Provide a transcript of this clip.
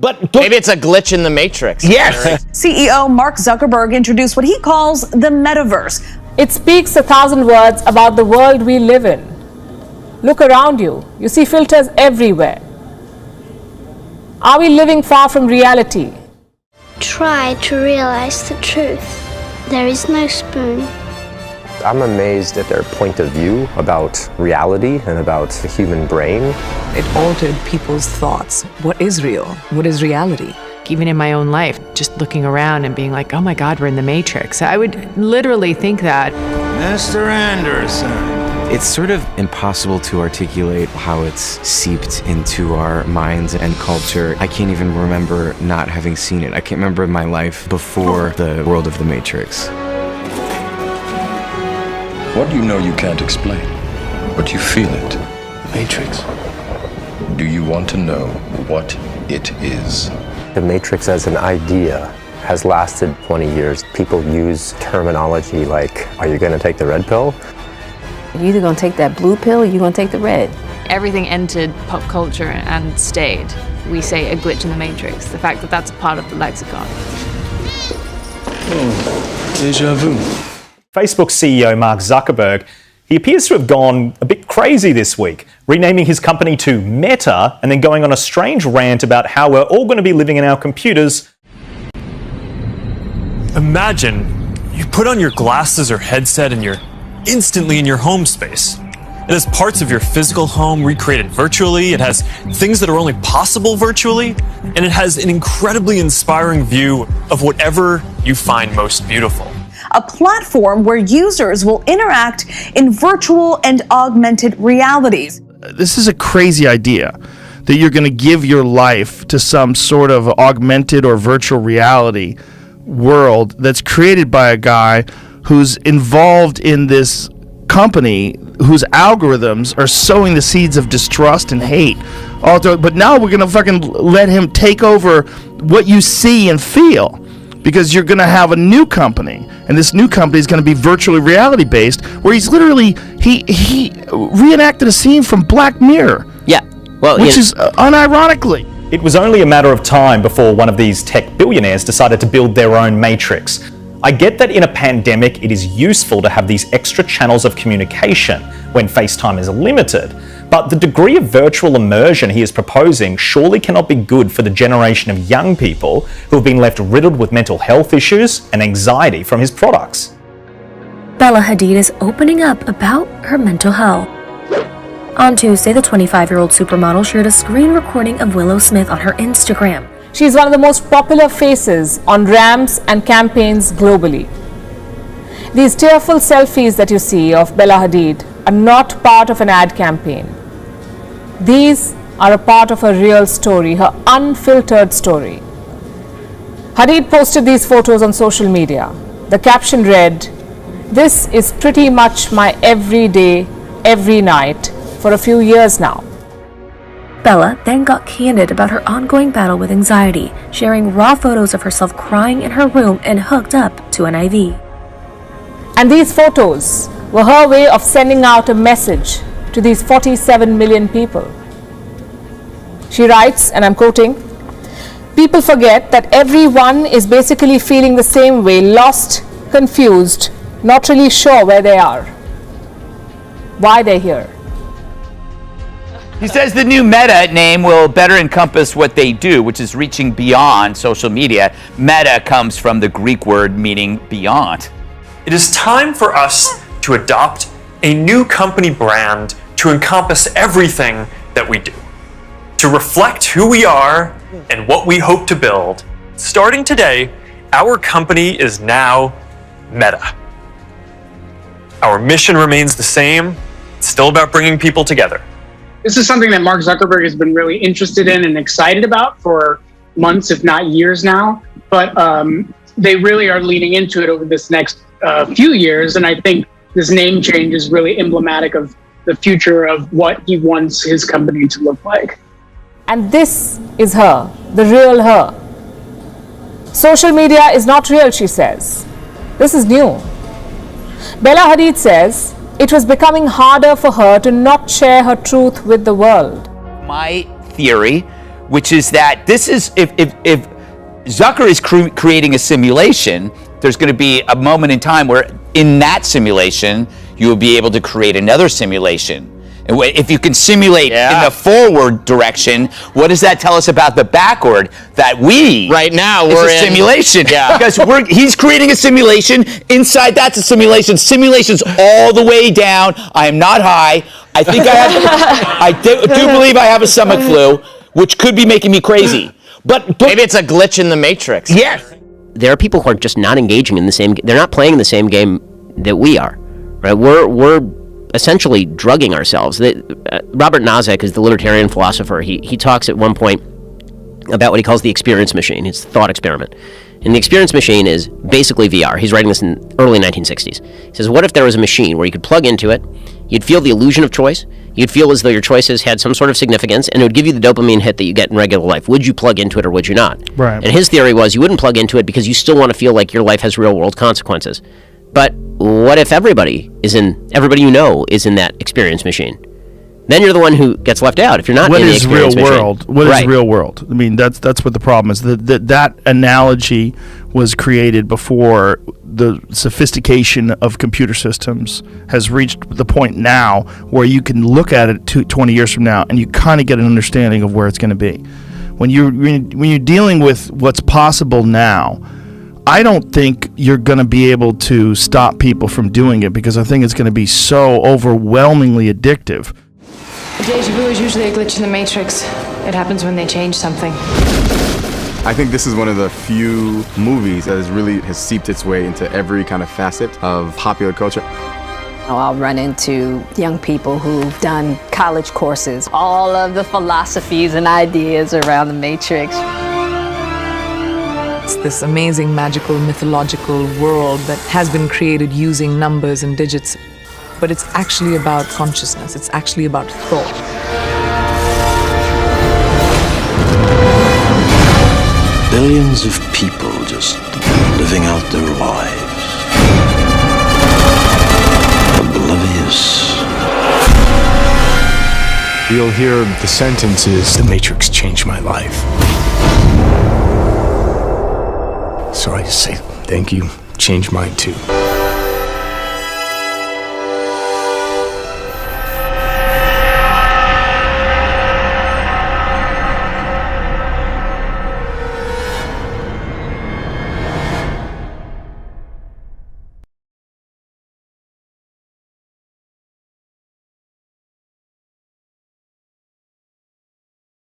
But maybe it's a glitch in the matrix. Yes. CEO Mark Zuckerberg introduced what he calls the metaverse. It speaks 1,000 words about the world we live in. Look around you. You see filters everywhere. Are we living far from reality? Try to realize the truth. There is no spoon. I'm amazed at their point of view about reality and about the human brain. It altered people's thoughts. What is real? What is reality? Even in my own life, just looking around and being like, oh my God, we're in the Matrix. I would literally think that. Mr. Anderson. It's sort of impossible to articulate how it's seeped into our minds and culture. I can't even remember not having seen it. I can't remember my life before the world of the Matrix. What do you know you can't explain? But you feel it. Matrix. Do you want to know what it is? The Matrix as an idea has lasted 20 years. People use terminology like, are you going to take the red pill? You're either going to take that blue pill or you're going to take the red. Everything entered pop culture and stayed. We say a glitch in the Matrix, the fact that that's a part of the lexicon. Oh, déjà vu. Facebook CEO Mark Zuckerberg, he appears to have gone a bit crazy this week, renaming his company to Meta and then going on a strange rant about how we're all going to be living in our computers. Imagine you put on your glasses or headset and you're instantly in your home space. It has parts of your physical home recreated virtually, it has things that are only possible virtually, and it has an incredibly inspiring view of whatever you find most beautiful. A platform where users will interact in virtual and augmented realities. This is a crazy idea that you're going to give your life to some sort of augmented or virtual reality world that's created by a guy who's involved in this company whose algorithms are sowing the seeds of distrust and hate. But now we're going to fucking let him take over what you see and feel. Because you're going to have a new company, and this new company is going to be virtually reality based, where he's literally he reenacted a scene from Black Mirror. Yeah, well, which is unironically. It was only a matter of time before one of these tech billionaires decided to build their own Matrix. I get that in a pandemic it is useful to have these extra channels of communication when FaceTime is limited, but the degree of virtual immersion he is proposing surely cannot be good for the generation of young people who have been left riddled with mental health issues and anxiety from his products. Bella Hadid is opening up about her mental health. On Tuesday, the 25-year-old supermodel shared a screen recording of Willow Smith on her Instagram. She's one of the most popular faces on ramps and campaigns globally. These tearful selfies that you see of Bella Hadid are not part of an ad campaign. These are a part of her real story, her unfiltered story. Hadid posted these photos on social media. The caption read, "This is pretty much my everyday, every night for a few years now." Bella then got candid about her ongoing battle with anxiety, sharing raw photos of herself crying in her room and hooked up to an IV. And these photos were her way of sending out a message to these 47 million people. She writes, and I'm quoting, "People forget that everyone is basically feeling the same way, lost, confused, not really sure where they are, why they're here." He says the new Meta name will better encompass what they do, which is reaching beyond social media. Meta comes from the Greek word meaning beyond. It is time for us to adopt a new company brand to encompass everything that we do, to reflect who we are and what we hope to build. Starting today, our company is now Meta. Our mission remains the same. It's still about bringing people together. This is something that Mark Zuckerberg has been really interested in and excited about for months, if not years now. But they really are leaning into it over this next few years. And I think this name change is really emblematic of the future of what he wants his company to look like. And this is her, the real her. Social media is not real, she says. This is new. Bella Hadid says it was becoming harder for her to not share her truth with the world. My theory which is that this is if Zucker is creating a simulation, there's going to be a moment in time where in that simulation you will be able to create another simulation. And if you can simulate in the forward direction, what does that tell us about the backward? That we right now is we're a simulation. Yeah. Because he's creating a simulation. Inside that's a simulation. Simulations all the way down. I am not high. I think I do believe I have a stomach flu, which could be making me crazy. But maybe it's a glitch in the Matrix. Yes. There are people who are just not engaging in the same. They're not playing the same game that we are. Right? We're essentially drugging ourselves. Robert Nozick is the libertarian philosopher. He talks at one point about what he calls the experience machine. It's the thought experiment. And the experience machine is basically VR. He's writing this in early 1960s. He says, what if there was a machine where you could plug into it, you'd feel the illusion of choice, you'd feel as though your choices had some sort of significance, and it would give you the dopamine hit that you get in regular life. Would you plug into it or would you not? Right. And his theory was you wouldn't plug into it because you still want to feel like your life has real-world consequences. But what if everybody you know is in that experience machine? Then you're the one who gets left out if you're not in the experience machine. What is real world? I mean, that's what the problem is. That analogy was created before the sophistication of computer systems has reached the point now where you can look at it 20 years from now and you kind of get an understanding of where it's going to be. When you're dealing with what's possible now, I don't think you're going to be able to stop people from doing it because I think it's going to be so overwhelmingly addictive. Deja vu is usually a glitch in the Matrix. It happens when they change something. I think this is one of the few movies that has seeped its way into every kind of facet of popular culture. I'll run into young people who've done college courses, all of the philosophies and ideas around the Matrix. It's this amazing, magical, mythological world that has been created using numbers and digits. But it's actually about consciousness. It's actually about thought. Billions of people just living out their lives. Oblivious. You'll hear the sentences, "The Matrix changed my life." So I just say, thank you, changed mine too.